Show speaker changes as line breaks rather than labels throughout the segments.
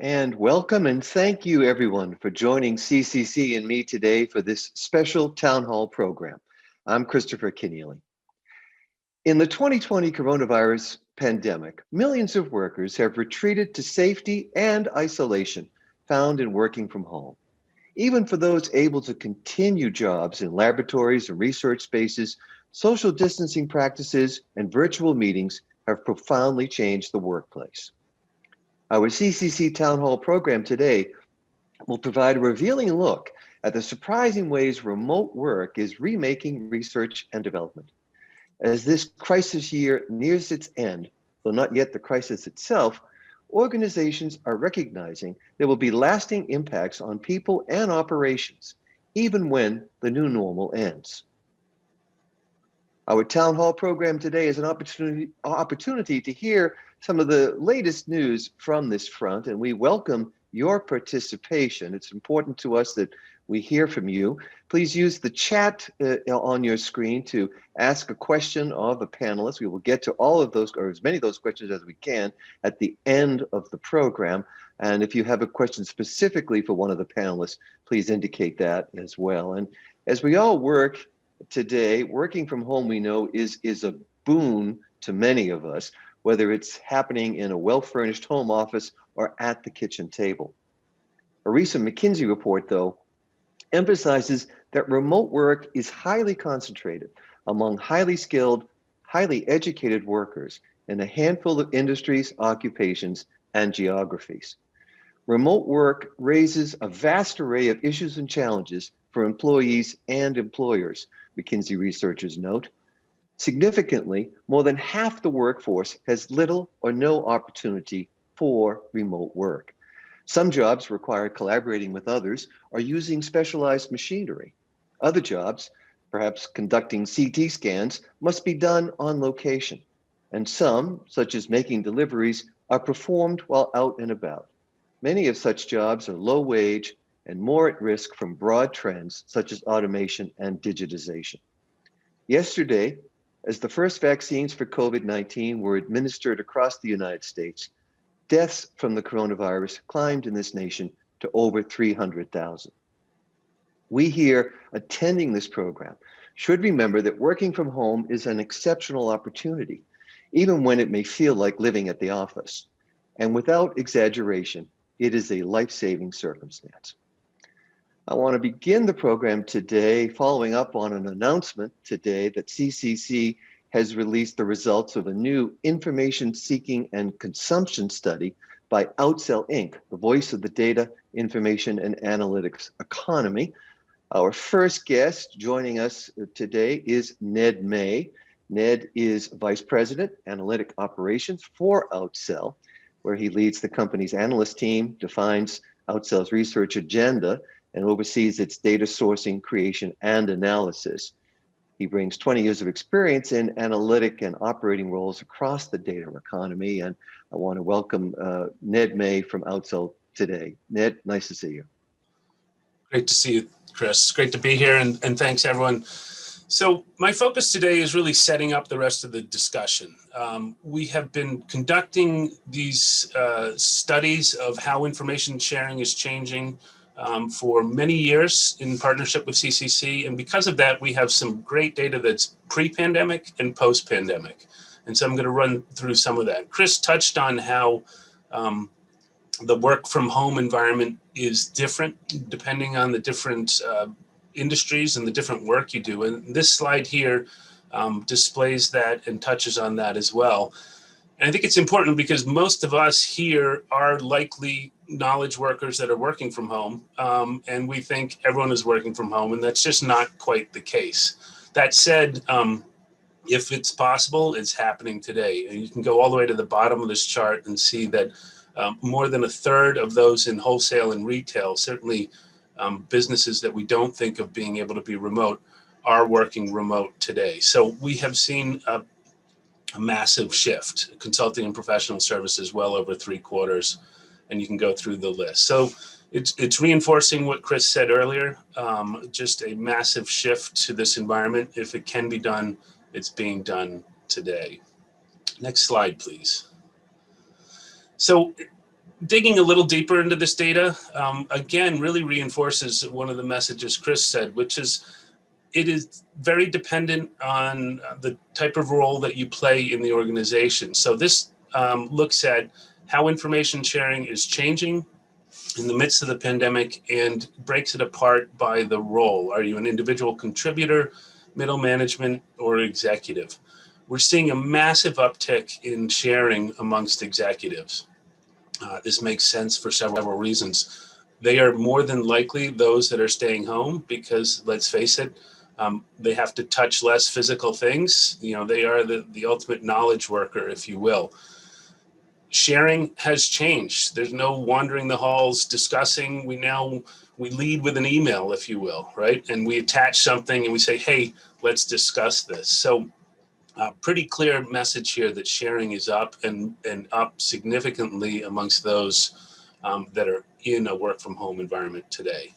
And welcome and thank you everyone for joining CCC and me today for this special town hall program. I'm Christopher Kenneally. In the 2020 coronavirus pandemic, millions of workers have retreated to safety and isolation found in working from home. Even for those able to continue jobs in laboratories and research spaces, social distancing practices and virtual meetings have profoundly changed the workplace. Our CCC Town Hall program today will provide a revealing look at the surprising ways remote work is remaking research and development. As this crisis year nears its end, though not yet the crisis itself, organizations are recognizing there will be lasting impacts on people and operations, even when the new normal ends. Our town hall program today is an opportunity to hear some of the latest news from this front, and we welcome your participation. It's important to us that we hear from you. Please use the chat on your screen to ask a question of the panelists. We will get to all of those, or as many of those questions as we can, at the end of the program. And if you have a question specifically for one of the panelists, please indicate that as well. And as we all work today, working from home, we know, is a boon to many of us, whether it's happening in a well-furnished home office or at the kitchen table. A recent McKinsey report, though, emphasizes that remote work is highly concentrated among highly skilled, highly educated workers in a handful of industries, occupations, and geographies. Remote work raises a vast array of issues and challenges for employees and employers, McKinsey researchers note. Significantly, more than half the workforce has little or no opportunity for remote work. Some jobs require collaborating with others or using specialized machinery. Other jobs, perhaps conducting CT scans, must be done on location. And some, such as making deliveries, are performed while out and about. Many of such jobs are low wage and more at risk from broad trends such as automation and digitization. Yesterday, as the first vaccines for COVID-19 were administered across the United States, deaths from the coronavirus climbed in this nation to over 300,000. We here attending this program should remember that working from home is an exceptional opportunity, even when it may feel like living at the office. And without exaggeration, it is a life-saving circumstance. I want to begin the program today following up on an announcement today that CCC has released the results of a new information seeking and consumption study by Outsell Inc., the voice of the data, information, and analytics economy. Our first guest joining us today is Ned May. Ned is Vice President, Analytic Operations for Outsell, where he leads the company's analyst team, defines Outsell's research agenda, and oversees its data sourcing, creation, and analysis. He brings 20 years of experience in analytic and operating roles across the data economy, and I want to welcome Ned May from Outsell today. Ned, nice to see you.
Great to see you, Chris. Great to be here, and thanks everyone. So my focus today is really setting up the rest of the discussion. We have been conducting these studies of how information sharing is changing for many years in partnership with CCC. And because of that, we have some great data that's pre-pandemic and post-pandemic. And so I'm going to run through some of that. Chris touched on how the work from home environment is different depending on the different industries and the different work you do. And this slide here displays that and touches on that as well. And I think it's important because most of us here are likely knowledge workers that are working from home, and we think everyone is working from home, and that's just not quite the case. That said, if it's possible, it's happening today. And you can go all the way to the bottom of this chart and see that more than a third of those in wholesale and retail, certainly businesses that we don't think of being able to be remote, are working remote today. So we have seen a massive shift. Consulting and professional services, well over 3/4, and you can go through the list. So it's reinforcing what Chris said earlier, just a massive shift to this environment. If it can be done, it's being done today. Next slide, please. So Digging a little deeper into this data, again, really reinforces one of the messages Chris said, which is it is very dependent on the type of role that you play in the organization. So this looks at how information sharing is changing in the midst of the pandemic and breaks it apart by the role. Are you an individual contributor, middle management, or executive? We're seeing a massive uptick in sharing amongst executives. This makes sense for several reasons. They are more than likely those that are staying home because, let's face it, they have to touch less physical things. You know, they are the ultimate knowledge worker, if you will. Sharing has changed. There's no wandering the halls discussing. We lead with an email, if you will, right? And we attach something and we say, hey, let's discuss this. So pretty clear message here that sharing is up and up significantly amongst those that are in a work from home environment today.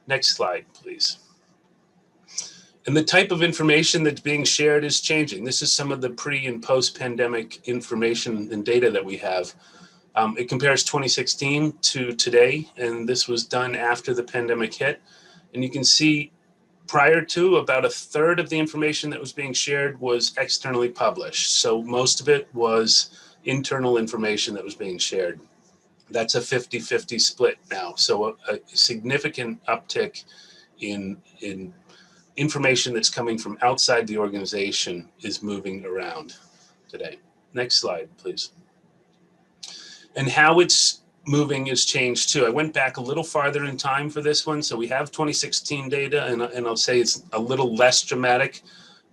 Next slide, please. And the type of information that's being shared is changing. This is some of the pre and post pandemic information and data that we have. It compares 2016 to today, and this was done after the pandemic hit. And you can see prior to, about a third of the information that was being shared was externally published. So most of it was internal information that was being shared. That's a 50-50 split now. So a significant uptick in information that's coming from outside the organization is moving around today. Next slide, please. And how it's moving has changed too. I went back a little farther in time for this one. So we have 2016 data, and I'll say it's a little less dramatic.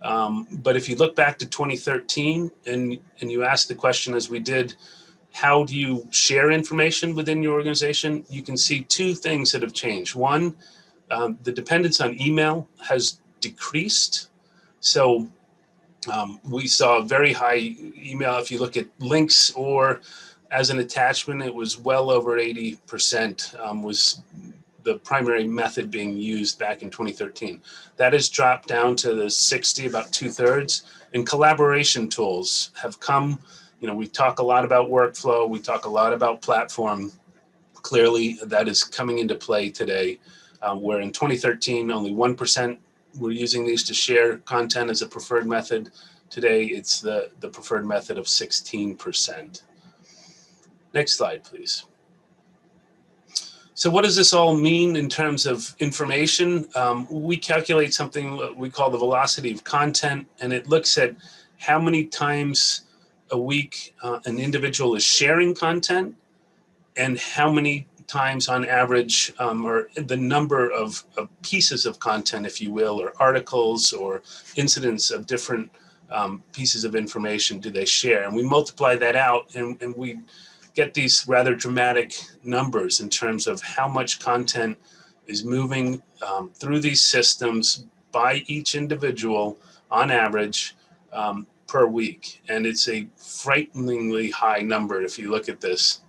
But if you look back to 2013 and you ask the question as we did, how do you share information within your organization? You can see two things that have changed. One, the dependence on email has decreased. So we saw very high email. If you look at links or as an attachment, it was well over 80% was the primary method being used back in 2013. That has dropped down to the 60, about 2/3. And collaboration tools have come. You know, we talk a lot about workflow. We talk a lot about platform. Clearly, that is coming into play today. Where in 2013, only 1% were using these to share content as a preferred method. Today, it's the preferred method of 16%. Next slide, please. So what does this all mean in terms of information? We calculate something we call the velocity of content, and it looks at how many times a week an individual is sharing content and how many times on average, or the number of pieces of content, if you will, or articles or incidents of different pieces of information do they share. And we multiply that out and we get these rather dramatic numbers in terms of how much content is moving through these systems by each individual on average per week. And it's a frighteningly high number if you look at this,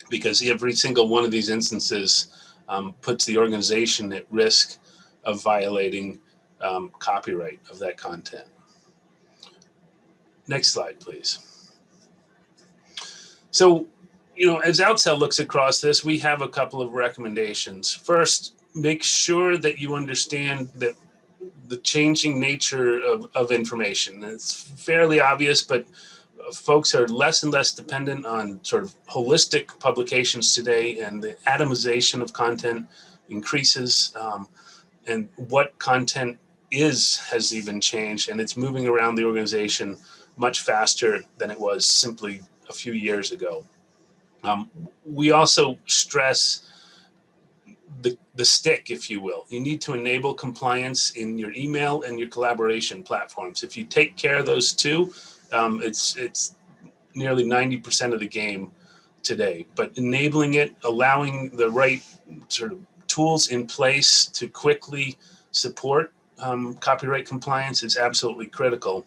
because every single one of these instances puts the organization at risk of violating copyright of that content. Next slide, please. So, you know, as Outsell looks across this, we have a couple of recommendations. First, make sure that you understand that the changing nature of information. It's fairly obvious, but folks are less and less dependent on sort of holistic publications today, and the atomization of content increases, and what content has even changed, and it's moving around the organization much faster than it was simply a few years ago. We also stress the stick, if you will. You need to enable compliance in your email and your collaboration platforms. If you take care of those two, it's nearly 90% of the game today. But enabling it, allowing the right sort of tools in place to quickly support copyright compliance is absolutely critical.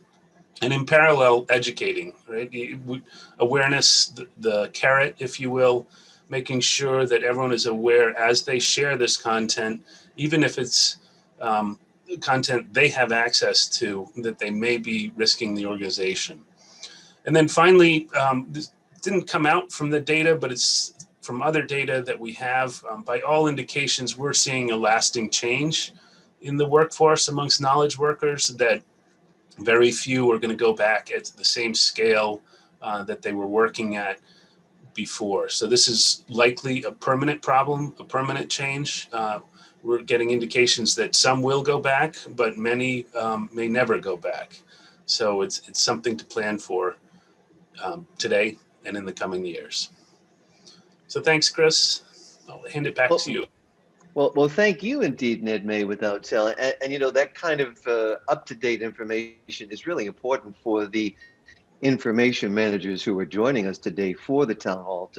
And in parallel, educating, right? Awareness, the carrot, if you will, making sure that everyone is aware as they share this content, even if it's content they have access to, that they may be risking the organization. And then finally, this didn't come out from the data, but it's from other data that we have, by all indications, we're seeing a lasting change in the workforce amongst knowledge workers, that very few are going to go back at the same scale that they were working at before. So this is likely a permanent problem, a permanent change. We're getting indications that some will go back, but many may never go back. So it's something to plan for today and in the coming years. So thanks, Chris. I'll hand it back to you.
Well, thank you indeed, Ned May with Outsell. And you know, that kind of up-to-date information is really important for the information managers who are joining us today for the town hall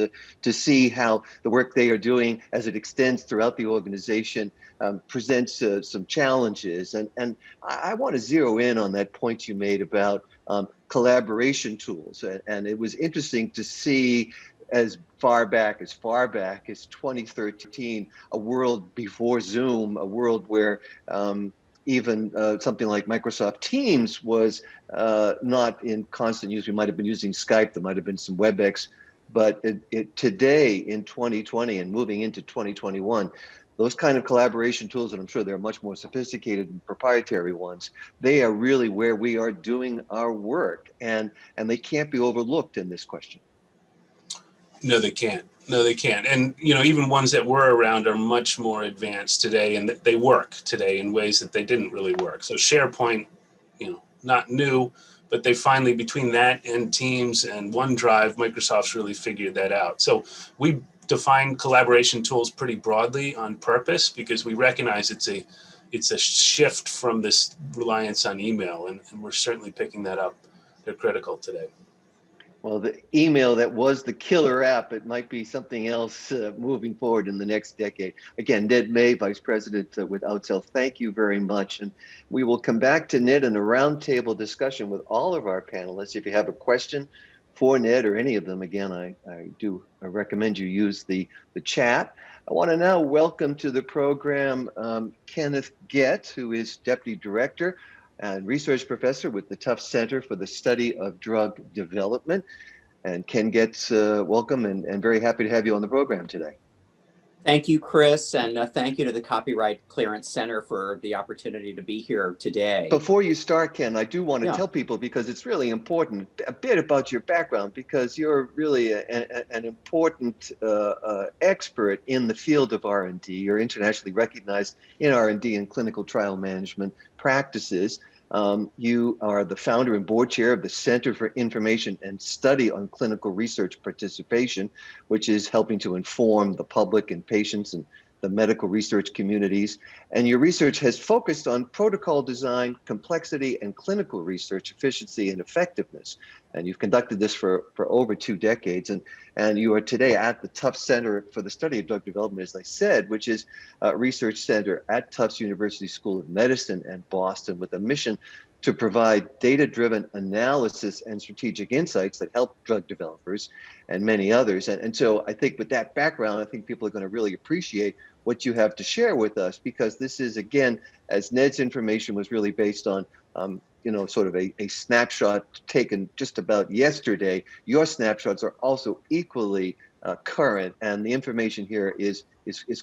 to see how the work they are doing as it extends throughout the organization presents some challenges. And I want to zero in on that point you made about collaboration tools. And it was interesting to see as far back as 2013, a world before Zoom, a world where even something like Microsoft Teams was not in constant use. We might have been using Skype, there might have been some WebEx, but today in 2020 and moving into 2021, those kind of collaboration tools, and I'm sure they're much more sophisticated and proprietary ones, they are really where we are doing our work, and they can't be overlooked in this question.
No, they can't. No, they can't. And, you know, even ones that were around are much more advanced today, and they work today in ways that they didn't really work. So SharePoint, you know, not new, but they finally, between that and Teams and OneDrive, Microsoft's really figured that out. So we define collaboration tools pretty broadly on purpose, because we recognize it's a shift from this reliance on email, and we're certainly picking that up. They're critical today.
Well, the email that was the killer app, it might be something else moving forward in the next decade. Again, Ned May, Vice President with Outsell, thank you very much. And we will come back to Ned in a roundtable discussion with all of our panelists. If you have a question for Ned or any of them, again, I recommend you use the chat. I want to now welcome to the program Kenneth Getz, who is Deputy Director and Research Professor with the Tufts Center for the Study of Drug Development. And Ken Getz, welcome, and very happy to have you on the program today.
Thank you, Chris, and thank you to the Copyright Clearance Center for the opportunity to be here today.
Before you start, Ken, I do want to tell people, because it's really important, a bit about your background, because you're really an important expert in the field of R&D. You're internationally recognized in R&D and clinical trial management practices. You are the founder and board chair of the Center for Information and Study on Clinical Research Participation, which is helping to inform the public and patients and the medical research communities. And your research has focused on protocol design, complexity, and clinical research efficiency and effectiveness. And you've conducted this for over 2 decades. And you are today at the Tufts Center for the Study of Drug Development, as I said, which is a research center at Tufts University School of Medicine and Boston, with a mission to provide data-driven analysis and strategic insights that help drug developers and many others. And so I think with that background, I think people are going to really appreciate what you have to share with us, because this is, again, as Ned's information was really based on, you know, sort of a snapshot taken just about yesterday. Your snapshots are also equally current, and the information here is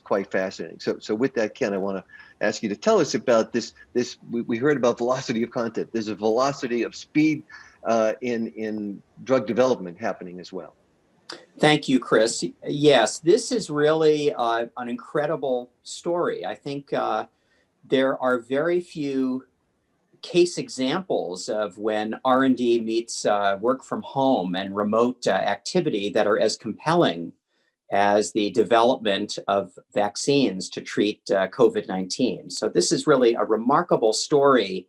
quite fascinating. So with that, Ken, I want to ask you to tell us about this. We heard about velocity of content. There's a velocity of speed in drug development happening as well.
Thank you, Chris. Yes, this is really an incredible story. I think there are very few case examples of when R&D meets work from home and remote activity that are as compelling as the development of vaccines to treat COVID-19. So this is really a remarkable story,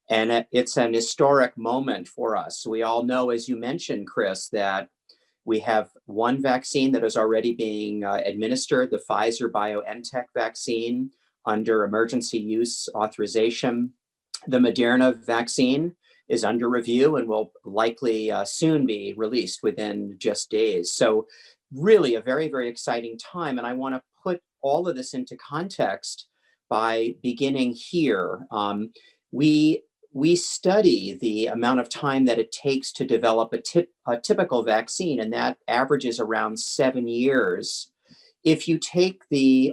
and it's an historic moment for us. We all know, as you mentioned, Chris, that we have one vaccine that is already being administered, the Pfizer-BioNTech vaccine, under emergency use authorization. The Moderna vaccine is under review and will likely soon be released within just days. So really a very, very exciting time. And I want to put all of this into context by beginning here. We we study the amount of time that it takes to develop a typical vaccine, and that averages around 7 years. If you take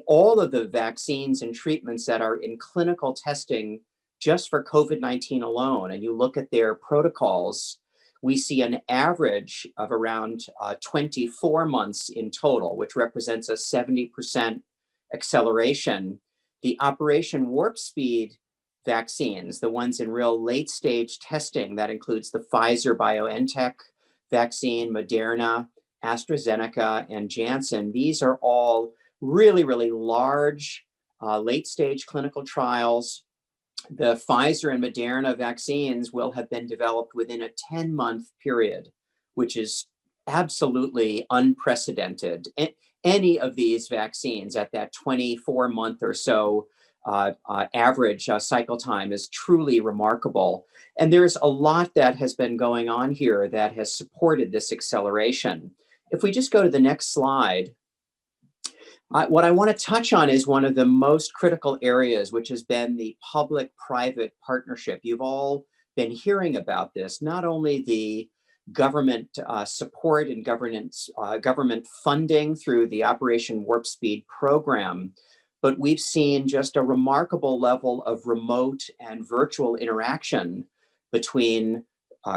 all of the vaccines and treatments that are in clinical testing just for COVID-19 alone, and you look at their protocols, we see an average of around 24 months in total, which represents a 70% acceleration. The Operation Warp Speed vaccines, the ones in real late stage testing, that includes the Pfizer BioNTech vaccine, Moderna, AstraZeneca, and Janssen. These are all really, really large late stage clinical trials. The Pfizer and Moderna vaccines will have been developed within a 10-month period, which is absolutely unprecedented. Any of these vaccines at that 24-month or so average cycle time is truly remarkable. And there's a lot that has been going on here that has supported this acceleration. If we just go to the next slide, what I want to touch on is one of the most critical areas, which has been the public-private partnership. You've all been hearing about this, not only the government support and government funding through the Operation Warp Speed program, but we've seen just a remarkable level of remote and virtual interaction between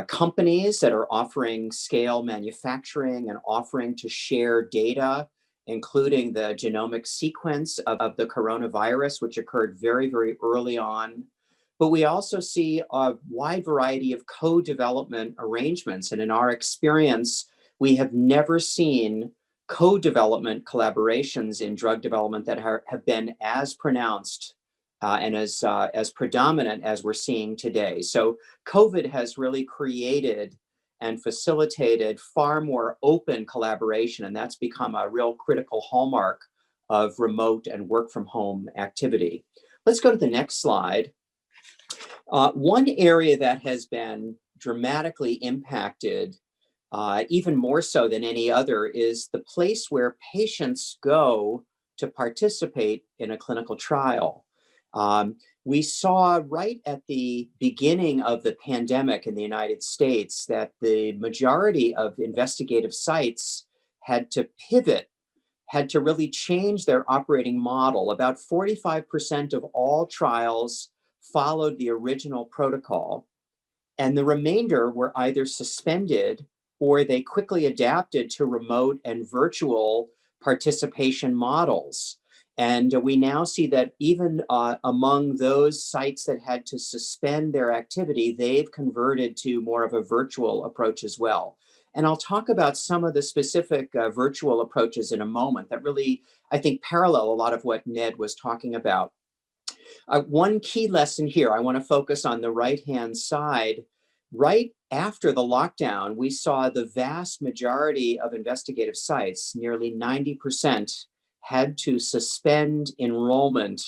companies that are offering scale manufacturing and offering to share data, including the genomic sequence of the coronavirus, which occurred very, very early on. But we also see a wide variety of co-development arrangements. And in our experience, we have never seen co-development collaborations in drug development that have been as pronounced and as predominant as we're seeing today. So COVID has really created and facilitated far more open collaboration, and that's become a real critical hallmark of remote and work from home activity. Let's go to the next slide. One area that has been dramatically impacted, even more so than any other, is the place where patients go to participate in a clinical trial. We saw right at the beginning of the pandemic in the United States that the majority of investigative sites had to pivot, had to really change their operating model. About 45% of all trials followed the original protocol, and the remainder were either suspended or they quickly adapted to remote and virtual participation models. And we now see that even among those sites that had to suspend their activity, they've converted to more of a virtual approach as well. And I'll talk about some of the specific virtual approaches in a moment that really, I think, parallel a lot of what Ned was talking about. One key lesson here, I want to focus on the right-hand side. Right after the lockdown, we saw the vast majority of investigative sites, nearly 90%, had to suspend enrollment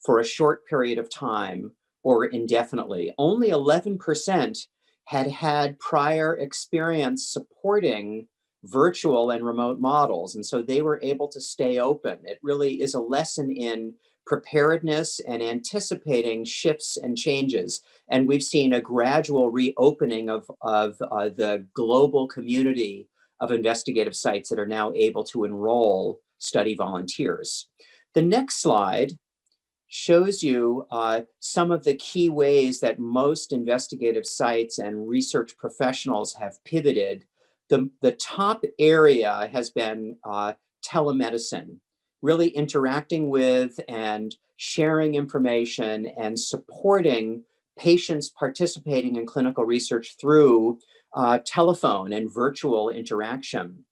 for a short period of time or indefinitely. Only 11% had had prior experience supporting virtual and remote models, and so they were able to stay open. It really is a lesson in preparedness and anticipating shifts and changes. And we've seen a gradual reopening of the global community of investigative sites that are now able to enroll study volunteers. The next slide shows you some of the key ways that most investigative sites and research professionals have pivoted. The top area has been telemedicine, really interacting with and sharing information and supporting patients participating in clinical research through telephone and virtual interaction.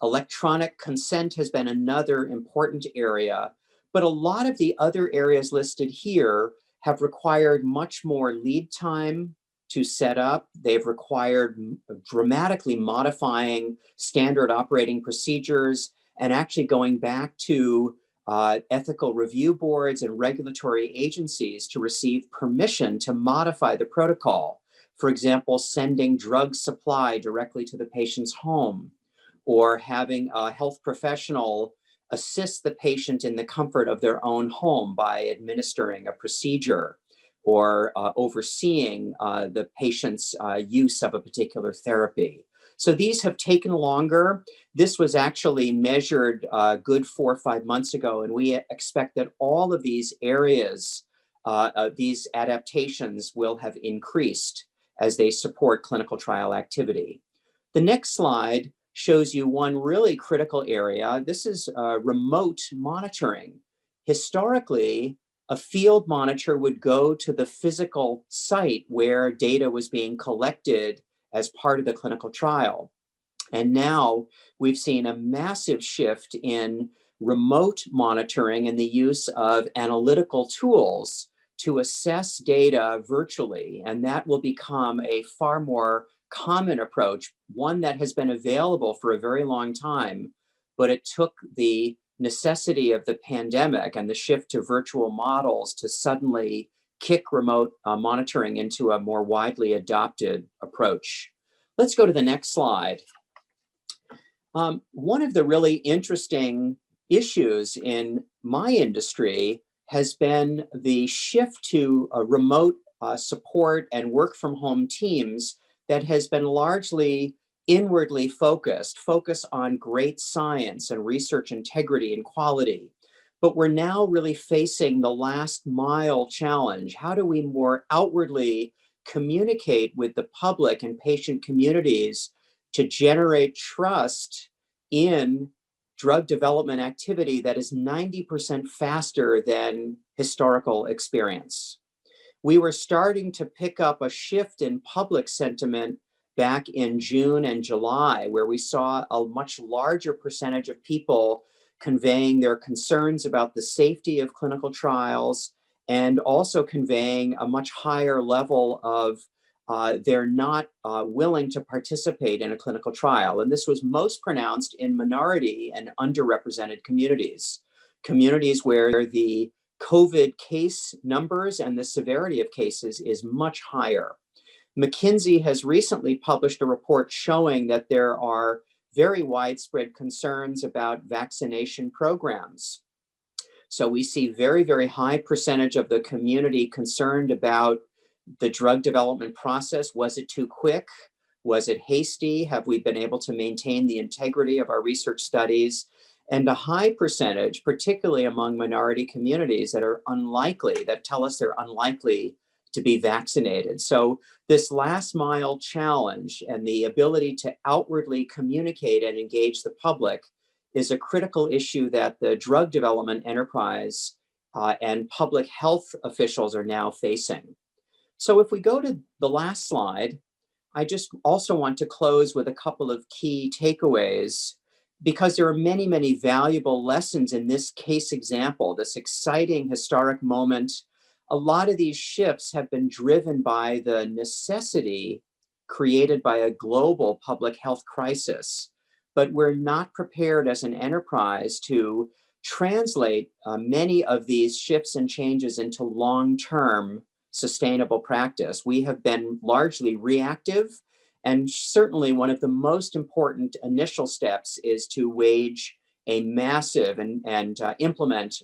Electronic consent has been another important area, but a lot of the other areas listed here have required much more lead time to set up. They've required dramatically modifying standard operating procedures and actually going back to ethical review boards and regulatory agencies to receive permission to modify the protocol. For example, sending drug supply directly to the patient's home, or having a health professional assist the patient in the comfort of their own home by administering a procedure, or overseeing the patient's use of a particular therapy. So these have taken longer. This was actually measured good 4 or 5 months ago, and we expect that all of these areas, these adaptations will have increased as they support clinical trial activity. The next slide shows you one really critical area. This is remote monitoring. Historically, a field monitor would go to the physical site where data was being collected as part of the clinical trial. And now we've seen a massive shift in remote monitoring and the use of analytical tools to assess data virtually. And that will become a far more common approach, one that has been available for a very long time, but it took the necessity of the pandemic and the shift to virtual models to suddenly kick remote monitoring into a more widely adopted approach. Let's go to the next slide. One of the really interesting issues in my industry has been the shift to remote support and work from home teams that has been largely inwardly focused on great science and research integrity and quality. But we're now really facing the last mile challenge. How do we more outwardly communicate with the public and patient communities to generate trust in drug development activity that is 90% faster than historical experience? We were starting to pick up a shift in public sentiment back in June and July, where we saw a much larger percentage of people conveying their concerns about the safety of clinical trials and also conveying a much higher level of they're not willing to participate in a clinical trial. And this was most pronounced in minority and underrepresented communities, communities where the COVID case numbers and the severity of cases is much higher. McKinsey has recently published a report showing that there are very widespread concerns about vaccination programs. So we see very, very high percentage of the community concerned about the drug development process. Was it too quick? Was it hasty? Have we been able to maintain the integrity of our research studies? And a high percentage, particularly among minority communities, that tell us they're unlikely to be vaccinated. So this last mile challenge and the ability to outwardly communicate and engage the public is a critical issue that the drug development enterprise and public health officials are now facing. So if we go to the last slide, I just also want to close with a couple of key takeaways, because there are many, many valuable lessons in this case example, this exciting historic moment. A lot of these shifts have been driven by the necessity created by a global public health crisis, but we're not prepared as an enterprise to translate many of these shifts and changes into long-term sustainable practice. We have been largely reactive, and certainly one of the most important initial steps is to wage a massive and implement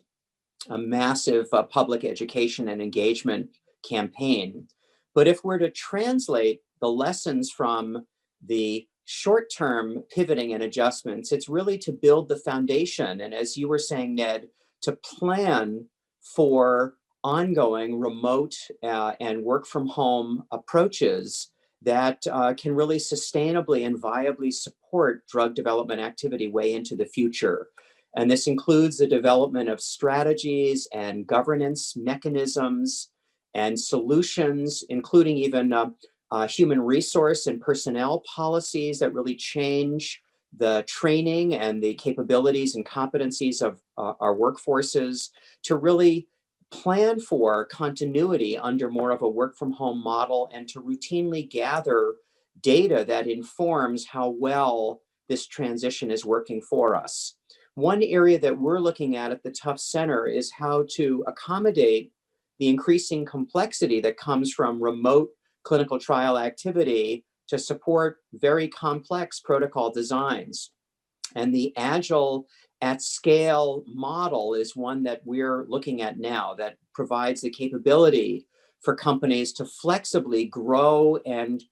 a massive public education and engagement campaign. But if we're to translate the lessons from the short-term pivoting and adjustments, it's really to build the foundation. And as you were saying, Ned, to plan for ongoing remote and work from home approaches that can really sustainably and viably support drug development activity way into the future. And this includes the development of strategies and governance mechanisms and solutions, including even human resource and personnel policies that really change the training and the capabilities and competencies of our workforces to really plan for continuity under more of a work from home model and to routinely gather data that informs how well this transition is working for us. One area that we're looking at the Tufts Center is how to accommodate the increasing complexity that comes from remote clinical trial activity to support very complex protocol designs. And the Agile at scale model is one that we're looking at now that provides the capability for companies to flexibly grow and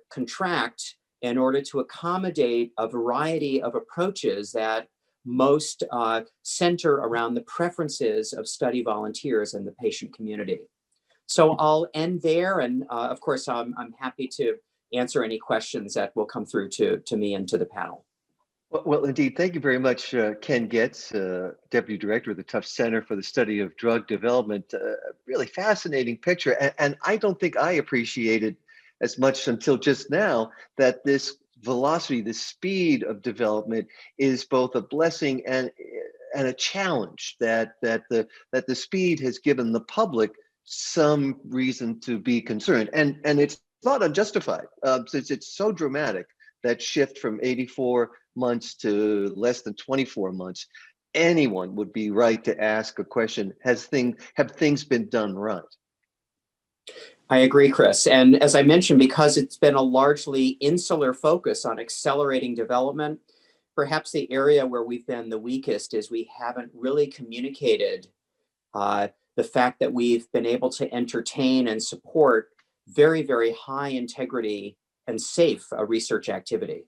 contract in order to accommodate a variety of approaches that most center around the preferences of study volunteers and the patient community. So I'll end there, and of course, I'm happy to answer any questions that will come through to me and to the panel.
Well, indeed, thank you very much, Ken Getz, Deputy Director of the Tufts Center for the Study of Drug Development. Really fascinating picture, and I don't think I appreciated as much until just now that this velocity, the speed of development is both a blessing and a challenge. That the speed has given the public some reason to be concerned, and it's not unjustified, since it's so dramatic. That shift from 84 months to less than 24 months, anyone would be right to ask a question: have things been done right?
I agree, Chris. And as I mentioned, because it's been a largely insular focus on accelerating development, perhaps the area where we've been the weakest is we haven't really communicated the fact that we've been able to entertain and support very, very high integrity and safe research activity.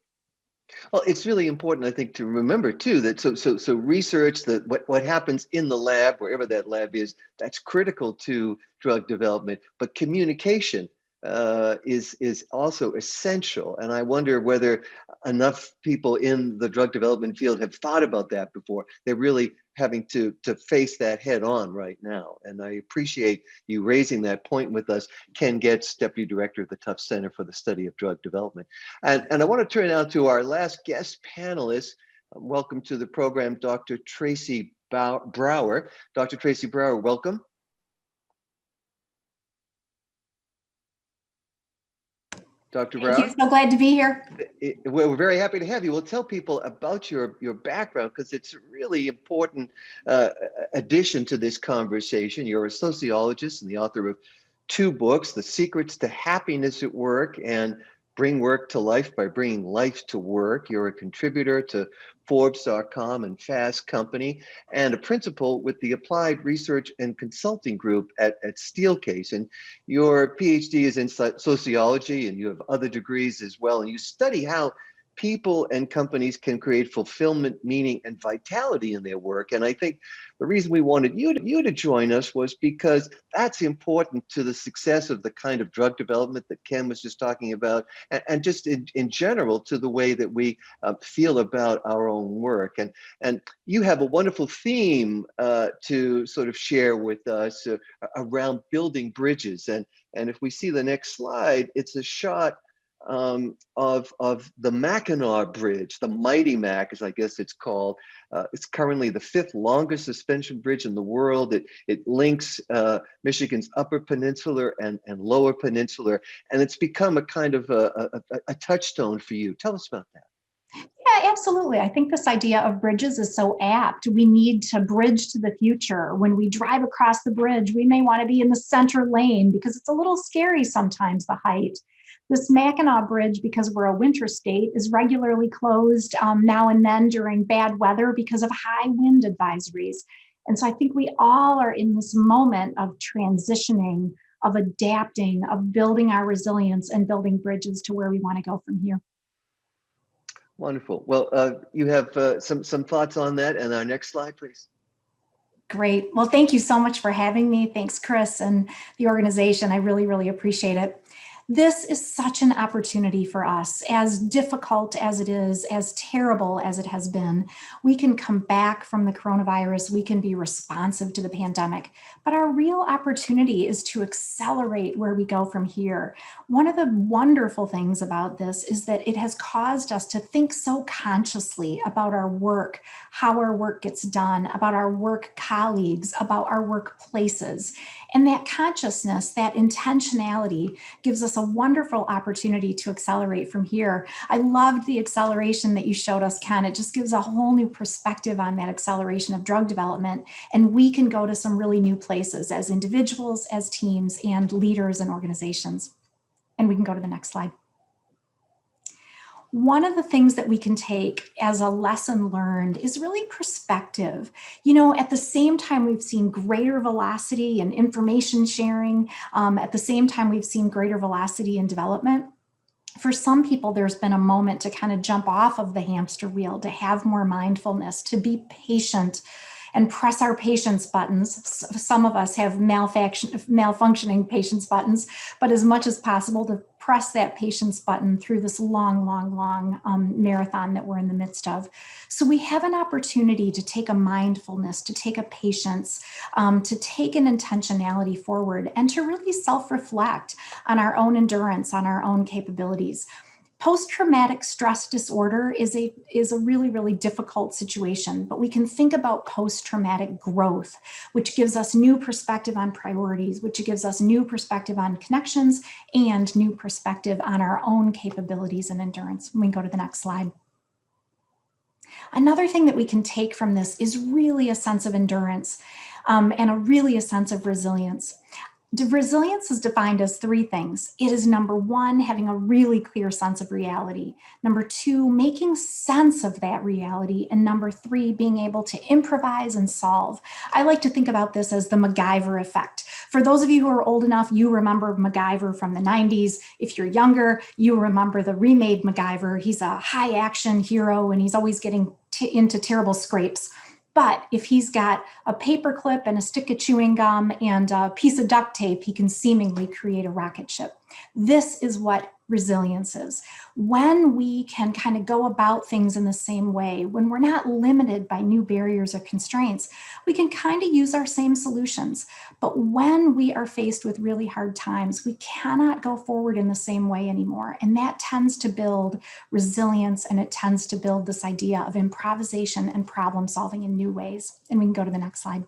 Well, it's really important, I think, to remember too that so research, that what happens in the lab, wherever that lab is, that's critical to drug development. But communication is also essential, and I wonder whether enough people in the drug development field have thought about that before. They're really having to face that head on right now, and I appreciate you raising that point with us. Ken Getz, Deputy Director of the Tufts Center for the Study of Drug Development. And I want to turn now to our last guest panelist. Welcome to the program, Dr. Tracy Brower. Dr. Tracy Brower, welcome. Dr. Brower.
Thank you. So glad to be here.
We're very happy to have you. We'll tell people about your background because it's a really important addition to this conversation. You're a sociologist and the author of 2 books, The Secrets to Happiness at Work and Bring Work to Life by Bringing Life to Work. You're a contributor to Forbes.com and Fast Company, and a principal with the Applied Research and Consulting Group at Steelcase. And your PhD is in sociology, and you have other degrees as well. And you study how people and companies can create fulfillment, meaning, and vitality in their work. And I think the reason we wanted you to join us was because that's important to the success of the kind of drug development that Ken was just talking about, and just in general to the way that we feel about our own work. And you have a wonderful theme to sort of share with us around building bridges. And if we see the next slide, it's a shot of the Mackinac Bridge, the Mighty Mac, as I guess it's called. It's currently the 5th longest suspension bridge in the world. It links Michigan's Upper Peninsula and Lower Peninsula, and it's become a kind of a touchstone for you. Tell us about that.
Yeah, absolutely. I think this idea of bridges is so apt. We need to bridge to the future. When we drive across the bridge, we may want to be in the center lane because it's a little scary sometimes, the height. This Mackinac Bridge, because we're a winter state, is regularly closed now and then during bad weather because of high wind advisories. And so I think we all are in this moment of transitioning, of adapting, of building our resilience and building bridges to where we want to go from here.
Wonderful. Well, you have some thoughts on that. And our next slide, please.
Great. Well, thank you so much for having me. Thanks, Chris, and the organization. I really, really appreciate it. This is such an opportunity for us. As difficult as it is, as terrible as it has been, we can come back from the coronavirus, we can be responsive to the pandemic, but our real opportunity is to accelerate where we go from here. One of the wonderful things about this is that it has caused us to think so consciously about our work, how our work gets done, about our work colleagues, about our workplaces. And that consciousness, that intentionality gives us a wonderful opportunity to accelerate from here. I loved the acceleration that you showed us, Ken. It just gives a whole new perspective on that acceleration of drug development. And we can go to some really new places as individuals, as teams, and leaders and organizations. And we can go to the next slide. One of the things that we can take as a lesson learned is really perspective. You know, at the same time we've seen greater velocity in information sharing, at the same time we've seen greater velocity in development. For some people, there's been a moment to kind of jump off of the hamster wheel, to have more mindfulness, to be patient and press our patience buttons. Some of us have malfunctioning patience buttons, but as much as possible to press that patience button through this long marathon that we're in the midst of. So we have an opportunity to take a mindfulness, to take a patience, to take an intentionality forward, and to really self-reflect on our own endurance, on our own capabilities. Post-traumatic stress disorder is a really difficult situation, but we can think about post-traumatic growth, which gives us new perspective on priorities, which gives us new perspective on connections and new perspective on our own capabilities and endurance. We can go to the next slide. Another thing that we can take from this is really a sense of endurance and a sense of resilience. Resilience is defined as three things. It is number one, having a really clear sense of reality. Number two, making sense of that reality. And number three, being able to improvise and solve. I like to think about this as the MacGyver effect. For those of you who are old enough, you remember MacGyver from the 90s. If you're younger, you remember the remade MacGyver. He's a high action hero and he's always getting into terrible scrapes. But if he's got a paper clip and a stick of chewing gum and a piece of duct tape, he can seemingly create a rocket ship. This is what resilience is. When we can kind of go about things in the same way, when we're not limited by new barriers or constraints, we can kind of use our same solutions. But when we are faced with really hard times, we cannot go forward in the same way anymore. And that tends to build resilience, and it tends to build this idea of improvisation and problem solving in new ways. And we can go to the next slide.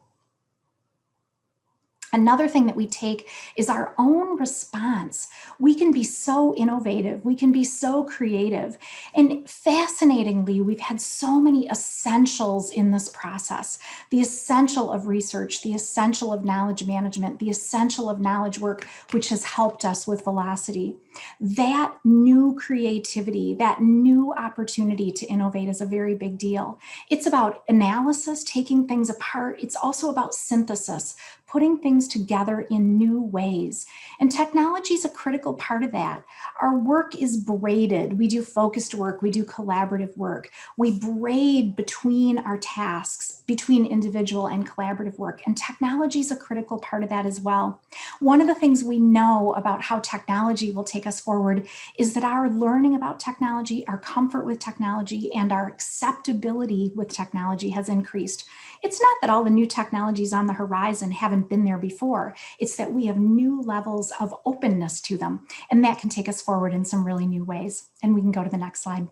Another thing that we take is our own response. We can be so innovative. We can be so creative. And fascinatingly, we've had so many essentials in this process. The essential of research, the essential of knowledge management, the essential of knowledge work, which has helped us with velocity. That new creativity, that new opportunity to innovate is a very big deal. It's about analysis, taking things apart. It's also about synthesis, putting things together in new ways. And technology is a critical part of that. Our work is braided. We do focused work. We do collaborative work. We braid between our tasks, between individual and collaborative work. And technology is a critical part of that as well. One of the things we know about how technology will take us forward is that our learning about technology, our comfort with technology, and our acceptability with technology has increased. It's not that all the new technologies on the horizon haven't been there before. It's that we have new levels of openness to them, and that can take us forward in some really new ways. And we can go to the next slide.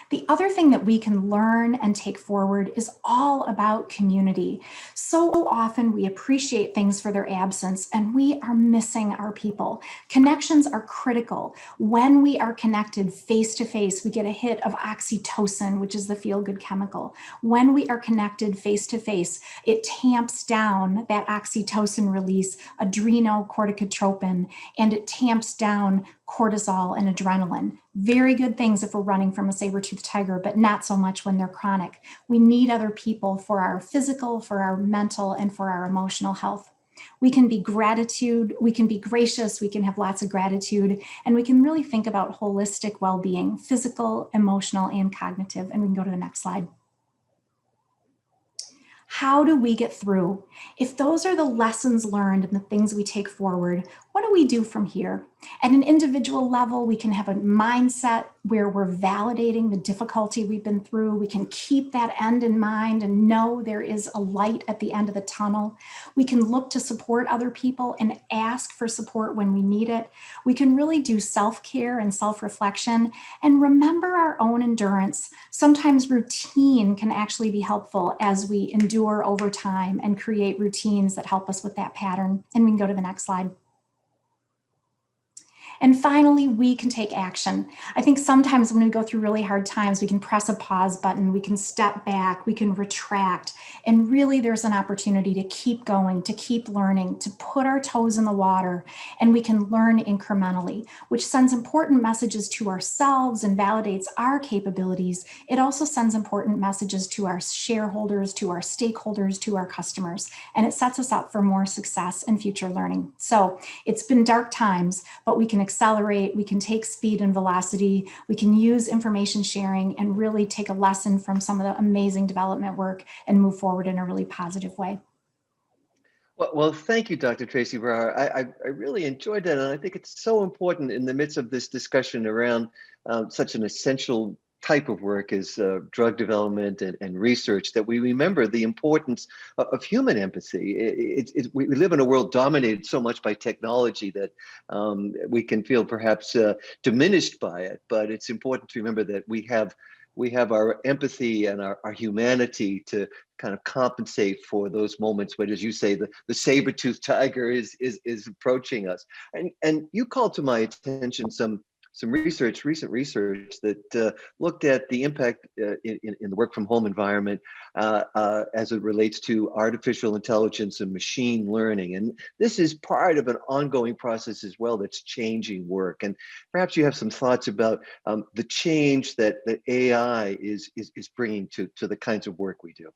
The other thing that we can learn and take forward is all about community. So often we appreciate things for their absence and we are missing our people. Connections are critical. When we are connected face to face, we get a hit of oxytocin, which is the feel-good chemical. When we are connected face to face, it tamps down that oxytocin release, adrenocorticotropin, and it tamps down cortisol and adrenaline. Very good things if we're running from a saber-toothed tiger, but not so much when they're chronic. We need other people for our physical, for our mental, and for our emotional health. We can be gratitude, we can be gracious, we can have lots of gratitude, and we can really think about holistic well-being, physical, emotional, and cognitive. And we can go to the next slide. How do we get through? If those are the lessons learned and the things we take forward, what do we do from here? At an individual level, we can have a mindset where we're validating the difficulty we've been through. We can keep that end in mind and know there is a light at the end of the tunnel. We can look to support other people and ask for support when we need it. We can really do self-care and self-reflection and remember our own endurance. Sometimes routine can actually be helpful as we endure over time and create routines that help us with that pattern. And we can go to the next slide. And finally, we can take action. I think sometimes when we go through really hard times, we can press a pause button, we can step back, we can retract. And really, there's an opportunity to keep going, to keep learning, to put our toes in the water, and we can learn incrementally, which sends important messages to ourselves and validates our capabilities. It also sends important messages to our shareholders, to our stakeholders, to our customers, and it sets us up for more success and future learning. So it's been dark times, but we can accelerate, we can take speed and velocity, we can use information sharing and really take a lesson from some of the amazing development work and move forward in a really positive way.
Well, thank you, Dr. Tracy Brower. I really enjoyed that, and I think it's so important in the midst of this discussion around such an essential type of work as drug development and research, that we remember the importance of human empathy. We live in a world dominated so much by technology that we can feel perhaps diminished by it, but it's important to remember that we have our empathy and our humanity to kind of compensate for those moments when, as you say, the saber-toothed tiger is approaching us. And you called to my attention some recent research that looked at the impact in the work from home environment as it relates to artificial intelligence and machine learning. And this is part of an ongoing process as well that's changing work. And perhaps you have some thoughts about the change that AI is bringing to the kinds of work we do.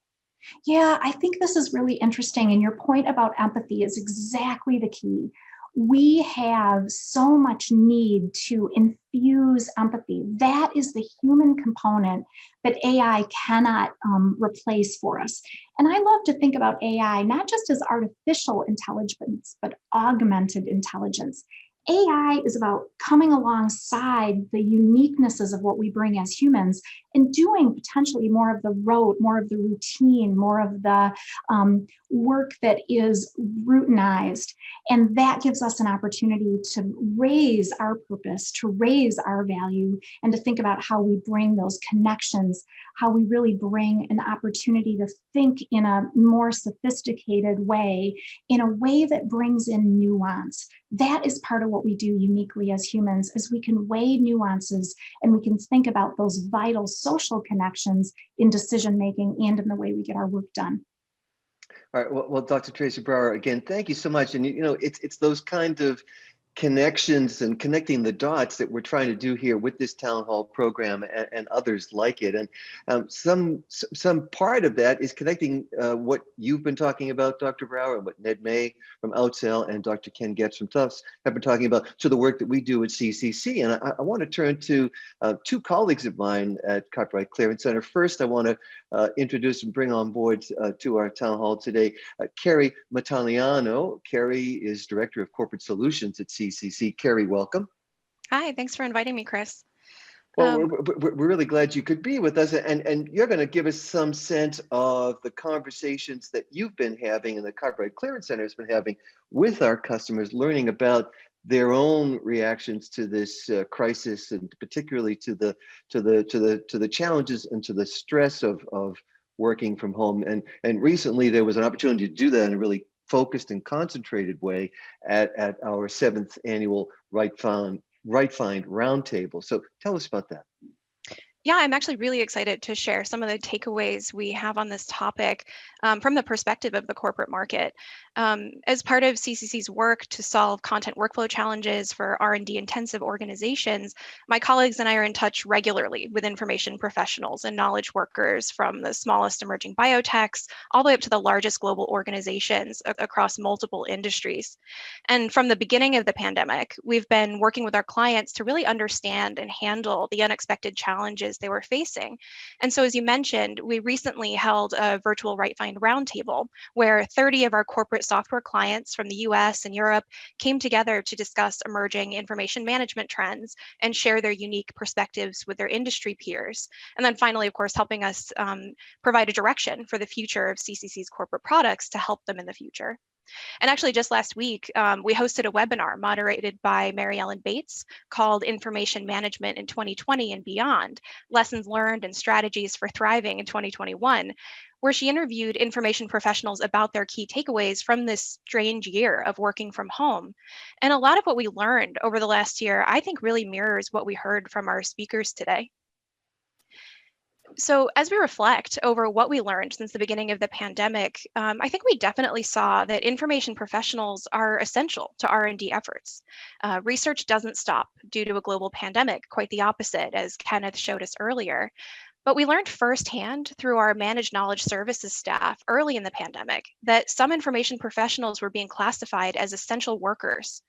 Yeah, I think this is really interesting. And your point about empathy is exactly the key. We have so much need to infuse empathy. That is the human component that AI cannot replace for us. And I love to think about AI not just as artificial intelligence, but augmented intelligence. AI is about coming alongside the uniquenesses of what we bring as humans and doing potentially more of the rote, more of the routine, more of the work that is routinized. And that gives us an opportunity to raise our purpose, to raise our value, and to think about how we bring those connections, how we really bring an opportunity to think in a more sophisticated way, in a way that brings in nuance. That is part of what we do uniquely as humans, is we can weigh nuances and we can think about those vital social connections in decision-making and in the way we get our work done.
All right. Well, Dr. Tracy Brower, again, thank you so much. And it's those kind of connections and connecting the dots that we're trying to do here with this town hall program and others like it. And some part of that is connecting what you've been talking about, Dr. Brower, and what Ned May from Outsell and Dr. Ken Getz from Tufts have been talking about, to the work that we do at CCC. And I want to turn to two colleagues of mine at Copyright Clearance Center. First, I want to introduce and bring on board to our town hall today, Keri Mattaliano. Keri is Director of Corporate Solutions at CCC. Keri, welcome.
Hi, thanks for inviting me, Chris.
Well, we're really glad you could be with us, and you're going to give us some sense of the conversations that you've been having and the Copyright Clearance Center has been having with our customers, learning about their own reactions to this crisis, and particularly to the challenges and to the stress of working from home. And recently there was an opportunity to do that in a really focused and concentrated way at our 7th annual Right Find Roundtable. So tell us about that.
Yeah, I'm actually really excited to share some of the takeaways we have on this topic from the perspective of the corporate market. As part of CCC's work to solve content workflow challenges for R&D intensive organizations, my colleagues and I are in touch regularly with information professionals and knowledge workers from the smallest emerging biotechs all the way up to the largest global organizations across multiple industries. And from the beginning of the pandemic, we've been working with our clients to really understand and handle the unexpected challenges they were facing. And so, as you mentioned, we recently held a virtual Right Find Roundtable where 30 of our corporate software clients from the US and Europe came together to discuss emerging information management trends and share their unique perspectives with their industry peers. And then finally, of course, helping us provide a direction for the future of CCC's corporate products to help them in the future. And actually, just last week, we hosted a webinar moderated by Mary Ellen Bates called Information Management in 2020 and Beyond, Lessons Learned and Strategies for Thriving in 2021, where she interviewed information professionals about their key takeaways from this strange year of working from home. And a lot of what we learned over the last year, I think really mirrors what we heard from our speakers today. So as we reflect over what we learned since the beginning of the pandemic, I think we definitely saw that information professionals are essential to R&D efforts. Research doesn't stop due to a global pandemic, quite the opposite, as Kenneth showed us earlier. But we learned firsthand through our managed knowledge services staff early in the pandemic that some information professionals were being classified as essential workers.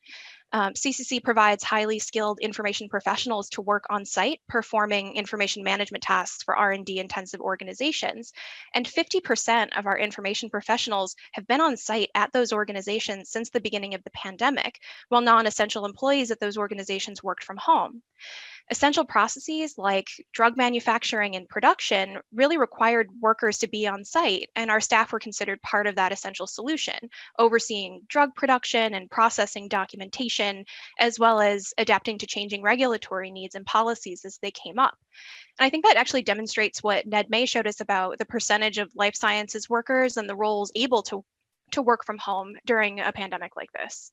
CCC provides highly skilled information professionals to work on site, performing information management tasks for R&D intensive organizations. And 50% of our information professionals have been on site at those organizations since the beginning of the pandemic, while non-essential employees at those organizations worked from home. Essential processes like drug manufacturing and production really required workers to be on site, and our staff were considered part of that essential solution, overseeing drug production and processing documentation, as well as adapting to changing regulatory needs and policies as they came up. And I think that actually demonstrates what Ned May showed us about the percentage of life sciences workers and the roles able to work from home during a pandemic like this.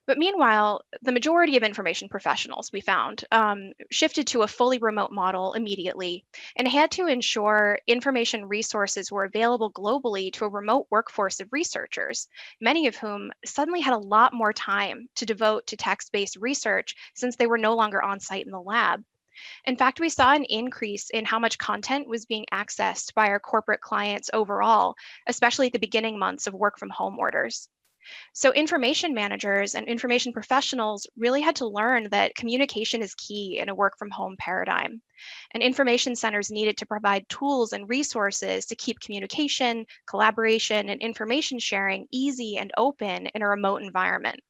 But meanwhile, the majority of information professionals we found shifted to a fully remote model immediately and had to ensure information resources were available globally to a remote workforce of researchers, many of whom suddenly had a lot more time to devote to text-based research since they were no longer on site in the lab. In fact, we saw an increase in how much content was being accessed by our corporate clients overall, especially at the beginning months of work from home orders. So information managers and information professionals really had to learn that communication is key in a work from home paradigm. And information centers needed to provide tools and resources to keep communication, collaboration, and information sharing easy and open in a remote environment.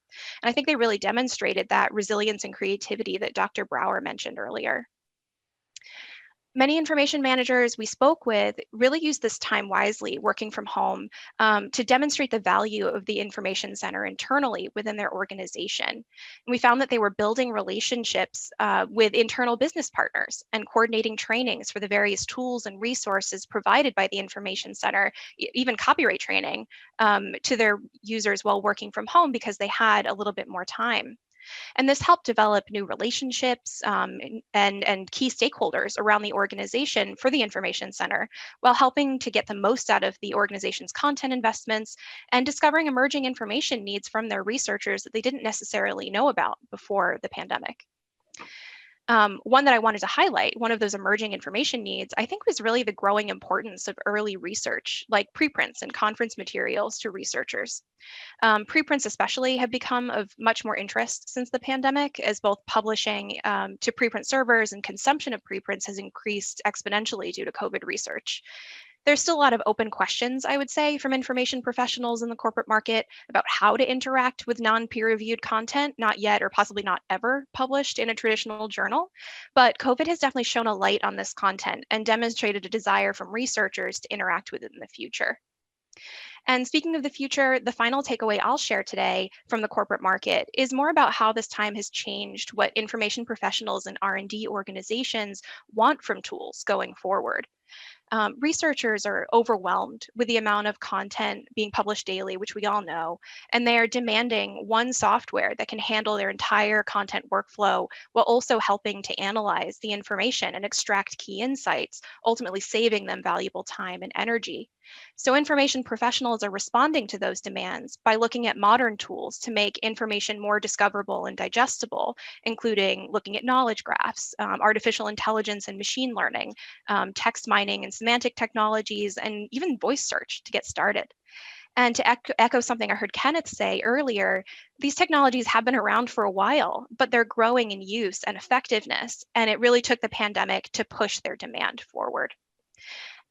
And I think they really demonstrated that resilience and creativity that Dr. Brower mentioned earlier. Many information managers we spoke with really used this time wisely, working from home, to demonstrate the value of the information center internally within their organization. And we found that they were building relationships with internal business partners and coordinating trainings for the various tools and resources provided by the information center, even copyright training to their users while working from home because they had a little bit more time. And this helped develop new relationships and key stakeholders around the organization for the Information Center, while helping to get the most out of the organization's content investments and discovering emerging information needs from their researchers that they didn't necessarily know about before the pandemic. One that I wanted to highlight, one of those emerging information needs, I think was really the growing importance of early research, like preprints and conference materials to researchers. Preprints especially have become of much more interest since the pandemic, as both publishing to preprint servers and consumption of preprints has increased exponentially due to COVID research. There's still a lot of open questions, I would say, from information professionals in the corporate market about how to interact with non-peer-reviewed content, not yet or possibly not ever published in a traditional journal. But COVID has definitely shown a light on this content and demonstrated a desire from researchers to interact with it in the future. And speaking of the future, the final takeaway I'll share today from the corporate market is more about how this time has changed what information professionals and R&D organizations want from tools going forward. Researchers are overwhelmed with the amount of content being published daily, which we all know, and they are demanding one software that can handle their entire content workflow while also helping to analyze the information and extract key insights, ultimately saving them valuable time and energy. So information professionals are responding to those demands by looking at modern tools to make information more discoverable and digestible, including looking at knowledge graphs, artificial intelligence and machine learning, text mining and semantic technologies, and even voice search to get started. And to echo something I heard Kenneth say earlier, these technologies have been around for a while, but they're growing in use and effectiveness, and it really took the pandemic to push their demand forward.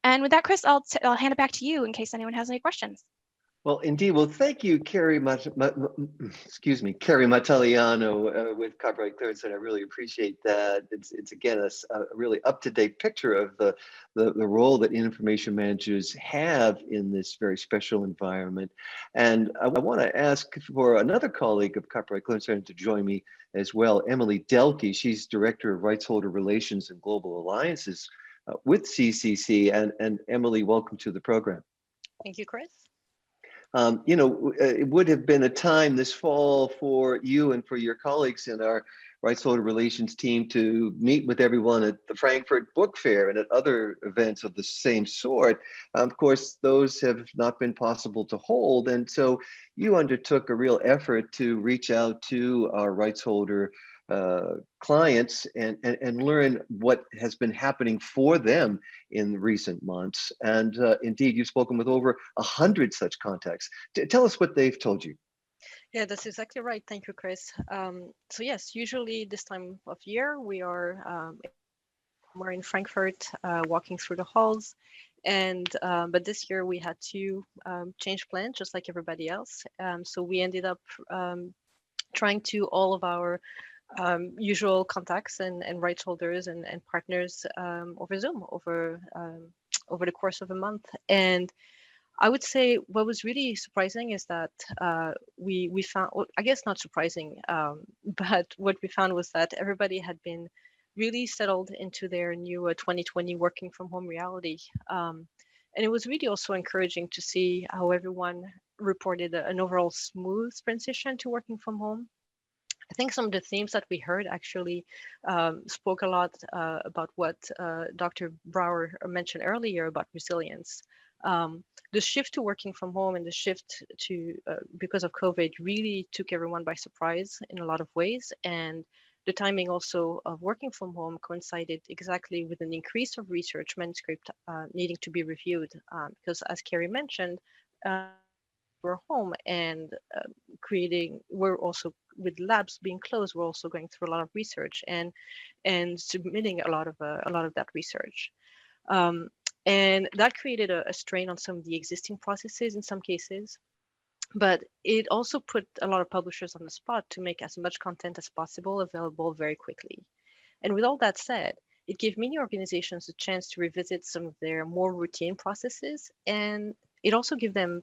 And with that, Chris, I'll hand it back to you in case anyone has any questions.
Well, indeed. Well, thank you, Keri Mattaliano with Copyright Clearance, and I really appreciate that. It's again a really up-to-date picture of the role that information managers have in this very special environment. And I want to ask for another colleague of Copyright Clearance to join me as well, Emily Delkey. She's Director of Rights Holder Relations and Global Alliances with CCC. And Emily, welcome to the program.
Thank you, Chris.
It would have been a time this fall for you and for your colleagues in our rights holder relations team to meet with everyone at the Frankfurt Book Fair and at other events of the same sort. Of course, those have not been possible to hold. And so you undertook a real effort to reach out to our rights holder clients and learn what has been happening for them in recent months. And indeed, you've spoken with over 100 such contacts. Tell us what they've told you.
Yeah, that's exactly right. Thank you, Chris. So yes, usually this time of year, we're in Frankfurt, walking through the halls. And but this year we had to change plans just like everybody else. So we ended up trying to all of our usual contacts and rights holders and partners over Zoom over the course of a month. And I would say what was really surprising is that we found, well, I guess not surprising, but what we found was that everybody had been really settled into their new 2020 working from home reality. And it was really also encouraging to see how everyone reported an overall smooth transition to working from home. I think some of the themes that we heard actually spoke a lot about what Dr. Brower mentioned earlier about resilience. The shift to working from home and the shift to because of COVID really took everyone by surprise in a lot of ways. And the timing also of working from home coincided exactly with an increase of research manuscript needing to be reviewed. Because as Keri mentioned, we're home and we're also, with labs being closed, we're also going through a lot of research and submitting a lot of that research. And that created a strain on some of the existing processes in some cases, but it also put a lot of publishers on the spot to make as much content as possible available very quickly. And with all that said, it gave many organizations a chance to revisit some of their more routine processes, and it also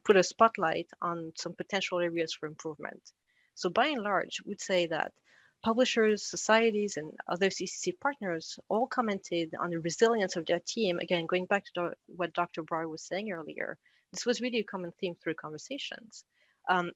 put a spotlight on some potential areas for improvement. So by and large, we'd say that publishers, societies, and other CCC partners all commented on the resilience of their team. Again, going back to what Dr. Brower was saying earlier, this was really a common theme through conversations.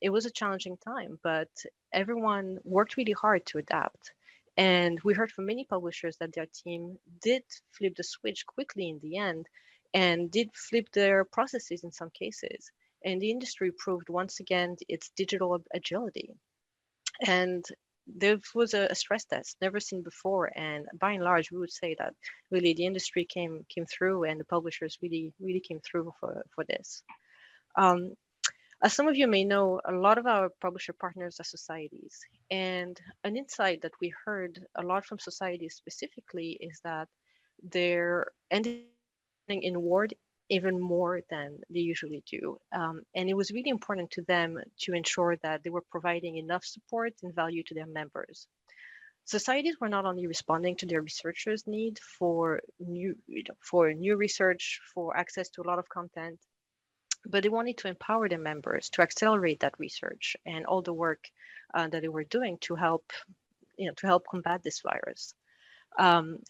It was a challenging time, but everyone worked really hard to adapt. And we heard from many publishers that their team did flip the switch quickly in the end and did flip their processes in some cases. And the industry proved once again its digital agility. And there was a stress test never seen before, and by and large we would say that really the industry came through, and the publishers really came through for this. As some of you may know, a lot of our publisher partners are societies, and an insight that we heard a lot from societies specifically is that they're ending in ward even more than they usually do. And it was really important to them to ensure that they were providing enough support and value to their members. Societies were not only responding to their researchers' need for new research, for access to a lot of content, but they wanted to empower their members to accelerate that research and all the work that they were doing to help combat this virus.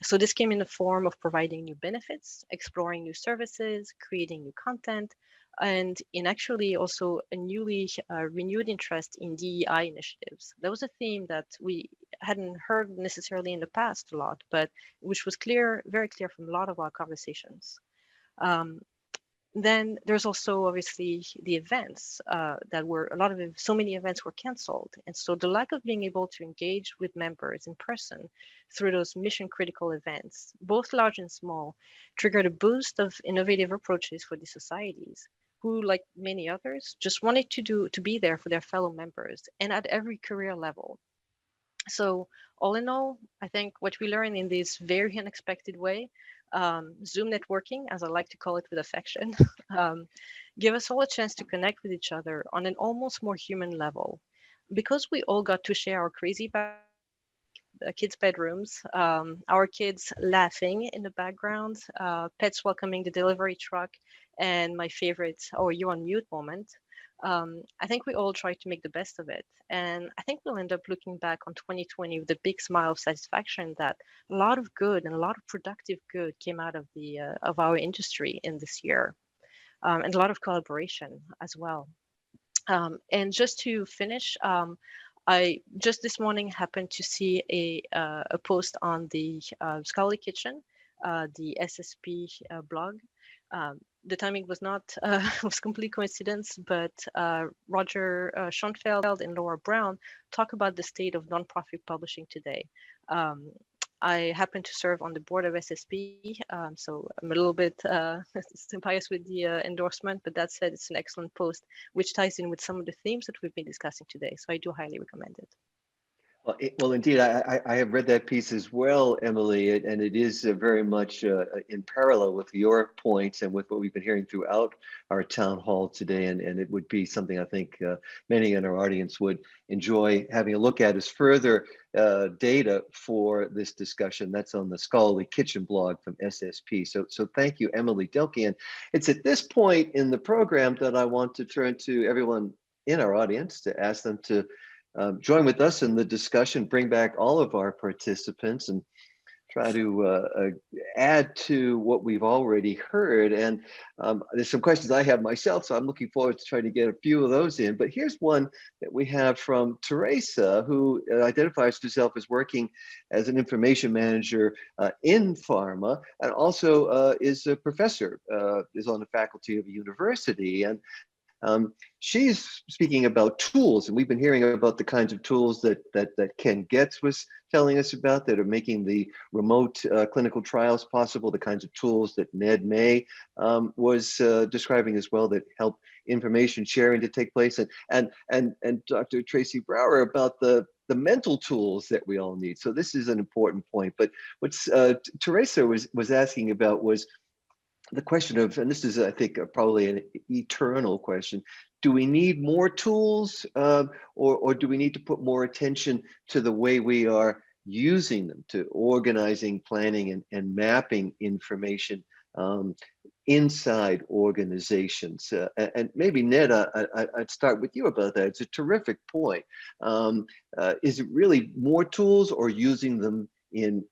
So this came in the form of providing new benefits, exploring new services, creating new content, and in actually also a newly renewed interest in DEI initiatives. That was a theme that we hadn't heard necessarily in the past a lot, but which was very clear from a lot of our conversations. Then there's also obviously the events so many events were canceled. And so the lack of being able to engage with members in person through those mission critical events, both large and small, triggered a boost of innovative approaches for the societies who, like many others, just wanted to be there for their fellow members and at every career level. So all in all, I think what we learned in this very unexpected way, Zoom networking, as I like to call it with affection, give us all a chance to connect with each other on an almost more human level. Because we all got to share our crazy kids' bedrooms, our kids laughing in the background, pets welcoming the delivery truck, and my favorite, oh, you're on mute moment. I think we all try to make the best of it. And I think we'll end up looking back on 2020 with a big smile of satisfaction that a lot of good and a lot of productive good came out of of our industry in this year, and a lot of collaboration as well. And just to finish, I just this morning happened to see a post on the Scholarly Kitchen, the SSP blog. The timing was not was complete coincidence, but Roger Schoenfeld and Laura Brown talk about the state of nonprofit publishing today. I happen to serve on the board of SSP, so I'm a little bit biased with the endorsement, but that said, it's an excellent post, which ties in with some of the themes that we've been discussing today. So I do highly recommend it.
Well, indeed, I have read that piece as well, Emily, and it is very much in parallel with your points and with what we've been hearing throughout our town hall today. And it would be something I think many in our audience would enjoy having a look at as further data for this discussion. That's on the Scholarly Kitchen blog from SSP. So thank you, Emily Delke. And it's at this point in the program that I want to turn to everyone in our audience to ask them to join with us in the discussion, bring back all of our participants and try to add to what we've already heard. And there's some questions I have myself, so I'm looking forward to trying to get a few of those in. But here's one that we have from Teresa, who identifies herself as working as an information manager in pharma, and also is a professor, is on the faculty of a university. And she's speaking about tools, and we've been hearing about the kinds of tools that Ken Getz was telling us about that are making the remote clinical trials possible, the kinds of tools that Ned May was describing as well that help information sharing to take place, and Dr. Tracy Brower about the mental tools that we all need. So this is an important point. But what Teresa was asking about was the question of, and this is, I think, probably an eternal question, do we need more tools or do we need to put more attention to the way we are using them, to organizing, planning, and mapping information inside organizations? And maybe Ned, I'd start with you about that. It's a terrific point. Is it really more tools or using them in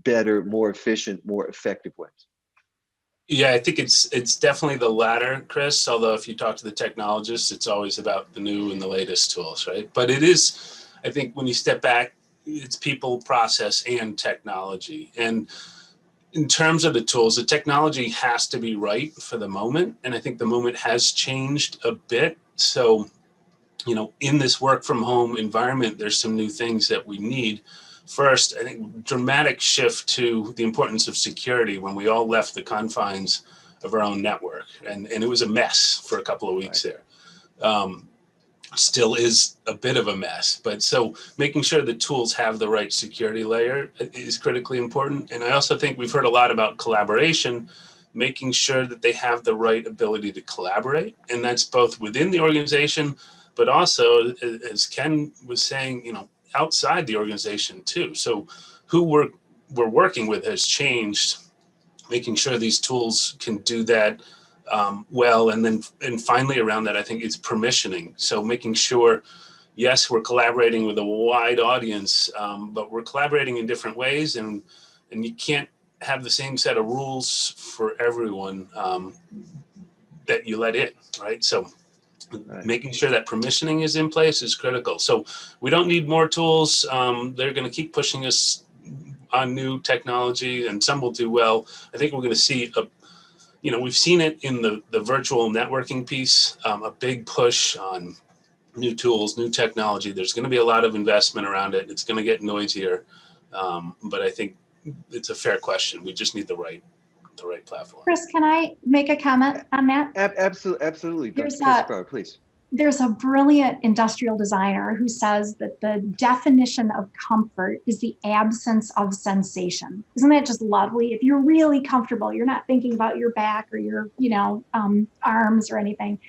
better, more efficient, more effective ways?
Yeah, I think it's definitely the latter, Chris, although if you talk to the technologists, it's always about the new and the latest tools, right? But it is, I think when you step back, it's people, process, and technology. And in terms of the tools, the technology has to be right for the moment. And I think the moment has changed a bit. So, you know, in this work from home environment, there's some new things that we need. First, I think dramatic shift to the importance of security when we all left the confines of our own network. And it was a mess for a couple of weeks there. Still is a bit of a mess. But so making sure the tools have the right security layer is critically important. And I also think we've heard a lot about collaboration, making sure that they have the right ability to collaborate. And that's both within the organization, but also, as Ken was saying, you know, outside the organization too. So who we're working with has changed, making sure these tools can do that well. And finally around that, I think it's permissioning. So making sure, yes, we're collaborating with a wide audience, but we're collaborating in different ways, and you can't have the same set of rules for everyone that you let in, right? So making sure that permissioning is in place is critical. So we don't need more tools. They're going to keep pushing us on new technology, and some will do well. I think we're going to see we've seen it in the virtual networking piece, a big push on new tools, new technology. There's going to be a lot of investment around it. It's going to get noisier, but I think it's a fair question. We just need the right platform.
Chris, can I make a comment on that?
Absolutely. Dr. Chris Brower, please.
There's a brilliant industrial designer who says that the definition of comfort is the absence of sensation. Isn't that just lovely? If you're really comfortable, you're not thinking about your back or your, arms or anything.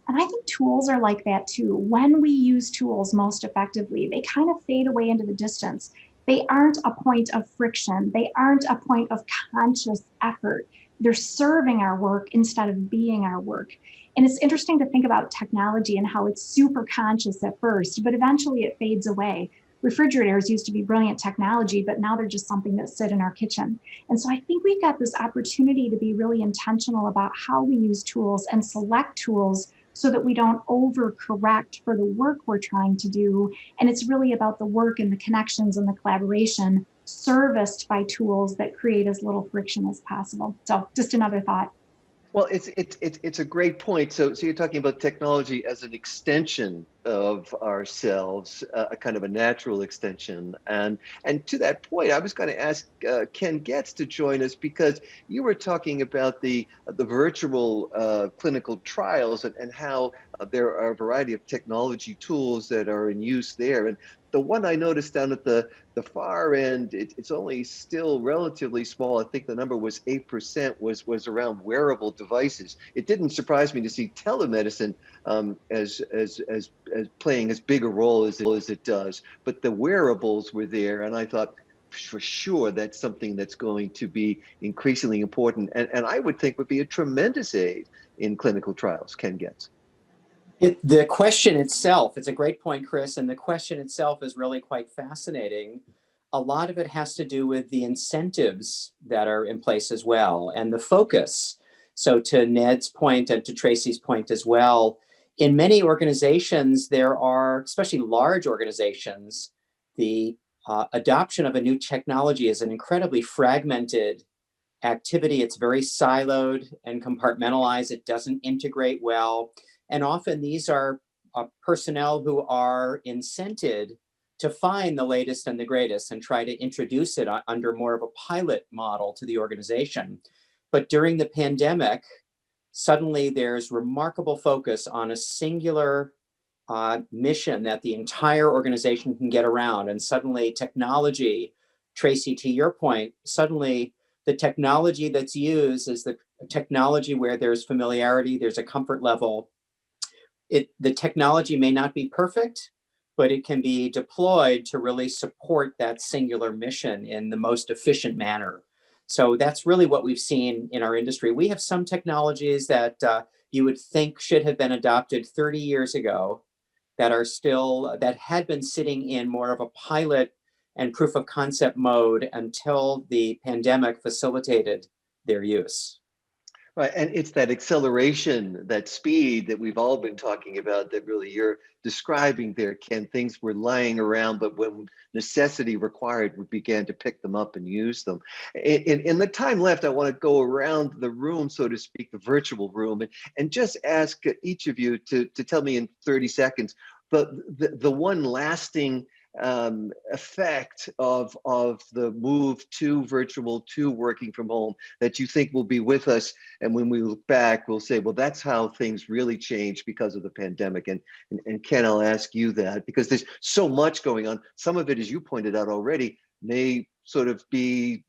And I think tools are like that too. When we use tools most effectively, they kind of fade away into the distance. They aren't a point of friction. They aren't a point of conscious effort. They're serving our work instead of being our work. And it's interesting to think about technology and how it's super conscious at first, but eventually it fades away. Refrigerators used to be brilliant technology, but now they're just something that sit in our kitchen. And so I think we've got this opportunity to be really intentional about how we use tools and select tools so that we don't overcorrect for the work we're trying to do. And it's really about the work and the connections and the collaboration serviced by tools that create as little friction as possible. So just another thought.
Well, it's a great point. So you're talking about technology as an extension of ourselves, a kind of a natural extension. And to that point, I was going to ask Ken Getz to join us, because you were talking about the virtual clinical trials and how there are a variety of technology tools that are in use there. And the one I noticed down at the far end, it's only still relatively small. I think the number was 8% was around wearable devices. It didn't surprise me to see telemedicine as playing as big a role as it does, but the wearables were there, and I thought, for sure, that's something that's going to be increasingly important, and I would think would be a tremendous aid in clinical trials. Ken Getz.
The question itself, it's a great point, Chris, and the question itself is really quite fascinating. A lot of it has to do with the incentives that are in place as well, and the focus. So to Ned's point and to Tracy's point as well, in many organizations, there are, especially large organizations, the adoption of a new technology is an incredibly fragmented activity. It's very siloed and compartmentalized. It doesn't integrate well. And often these are personnel who are incented to find the latest and the greatest and try to introduce it under more of a pilot model to the organization. But during the pandemic, suddenly there's remarkable focus on a singular mission that the entire organization can get around. And suddenly technology, Tracy, to your point, suddenly the technology that's used is the technology where there's familiarity, there's a comfort level. The technology may not be perfect, but it can be deployed to really support that singular mission in the most efficient manner. So that's really what we've seen in our industry. We have some technologies that you would think should have been adopted 30 years ago that had been sitting in more of a pilot and proof of concept mode until the pandemic facilitated their use.
Right, and it's that acceleration, that speed that we've all been talking about that really you're describing there, Ken. Things were lying around, but when necessity required, we began to pick them up and use them. In the time left, I want to go around the room, so to speak, the virtual room, and just ask each of you to tell me in 30 seconds, the one lasting effect of the move to virtual, to working from home, that you think will be with us, and when we look back, we'll say, well, that's how things really changed because of the pandemic. And Ken, I'll ask you that, because there's so much going on. Some of it, as you pointed out already, may sort of be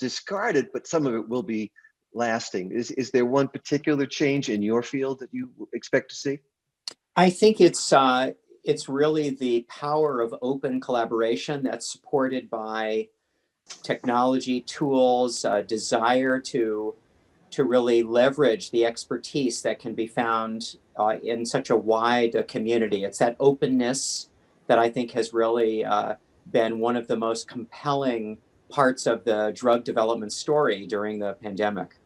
discarded, but some of it will be lasting. Is there one particular change in your field that you expect to see?
I think it's really the power of open collaboration that's supported by technology tools, desire to really leverage the expertise that can be found in such a wide community. It's that openness that I think has really been one of the most compelling parts of the drug development story during the pandemic.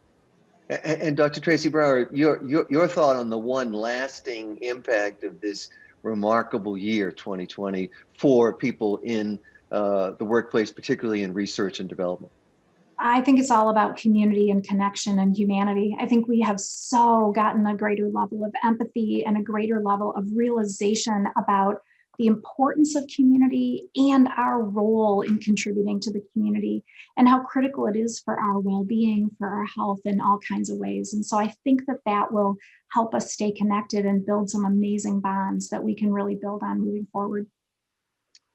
And Dr. Tracy Brower, your thought on the one lasting impact of this remarkable year 2020 for people in the workplace, particularly in research and development?
I think it's all about community and connection and humanity. I think we have so gotten a greater level of empathy and a greater level of realization about the importance of community and our role in contributing to the community, and how critical it is for our well-being, for our health in all kinds of ways. And so I think that will help us stay connected and build some amazing bonds that we can really build on moving forward.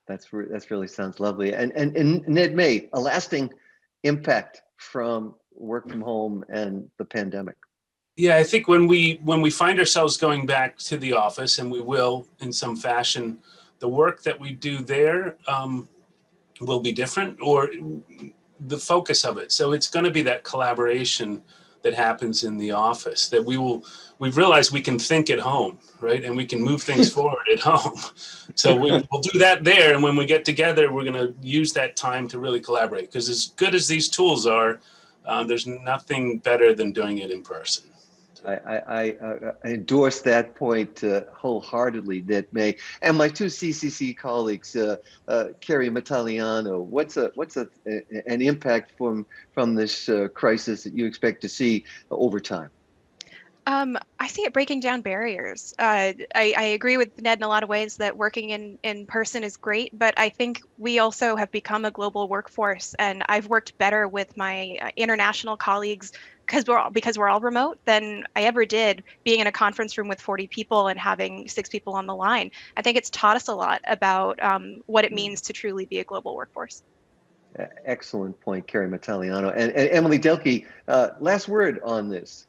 That's really sounds lovely. And Ned May, a lasting impact from work from home and the pandemic.
Yeah, I think when we find ourselves going back to the office, and we will in some fashion, the work that we do there will be different, or the focus of it. So it's going to be that collaboration that happens in the office, that we've realized we can think at home, right? And we can move things forward at home. So we'll do that there. And when we get together, we're going to use that time to really collaborate, because as good as these tools are, there's nothing better than doing it in person.
I endorse that point wholeheartedly, Ned May, and my two CCC colleagues, Keri Mattaliano. What's an impact from this crisis that you expect to see over time?
I see it breaking down barriers. I agree with Ned in a lot of ways that working in person is great, but I think we also have become a global workforce, and I've worked better with my international colleagues because we're all remote than I ever did being in a conference room with 40 people and having 6 people on the line. I think it's taught us a lot about what it means to truly be a global workforce.
Excellent point, Keri Mattaliano. And Emily Delkey, last word on this.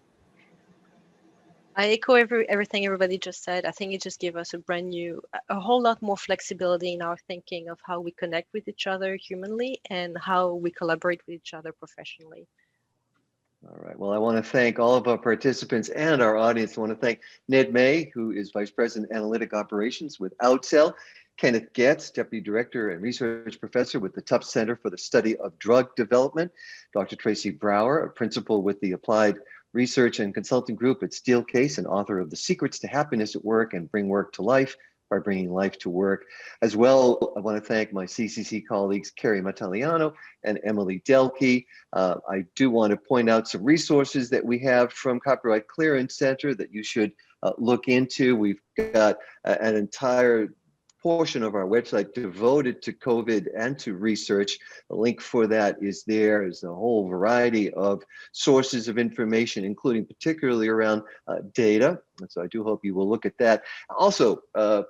I echo everything everybody just said. I think it just gave us a whole lot more flexibility in our thinking of how we connect with each other humanly and how we collaborate with each other professionally.
All right. Well, I want to thank all of our participants and our audience. I want to thank Ned May, who is Vice President Analytic Operations with Outsell, Kenneth Getz, Deputy Director and Research Professor with the Tufts Center for the Study of Drug Development, Dr. Tracy Brower, a Principal with the Applied Research and Consulting Group at Steelcase and author of The Secrets to Happiness at Work and Bring Work to Life by Bringing Life to Work. As well, I want to thank my CCC colleagues, Keri Mattaliano and Emily Delkey. I do want to point out some resources that we have from Copyright Clearance Center that you should look into. We've got an entire portion of our website devoted to COVID and to research. The link for that is there. There's a whole variety of sources of information, including particularly around data. And so I do hope you will look at that. Also,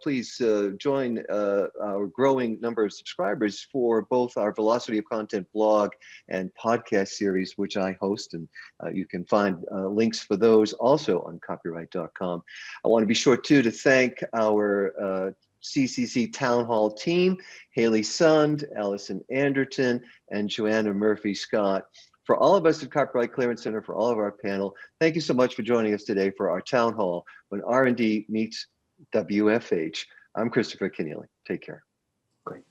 please join our growing number of subscribers for both our Velocity of Content blog and podcast series, which I host, and you can find links for those also on copyright.com. I want to be sure too to thank our CCC Town Hall team, Haley Sund, Allison Anderton, and Joanna Murphy-Scott. For all of us at Copyright Clearance Center, for all of our panel, thank you so much for joining us today for our Town Hall when R&D meets WFH. I'm Christopher Kenneally. Take care.
Great.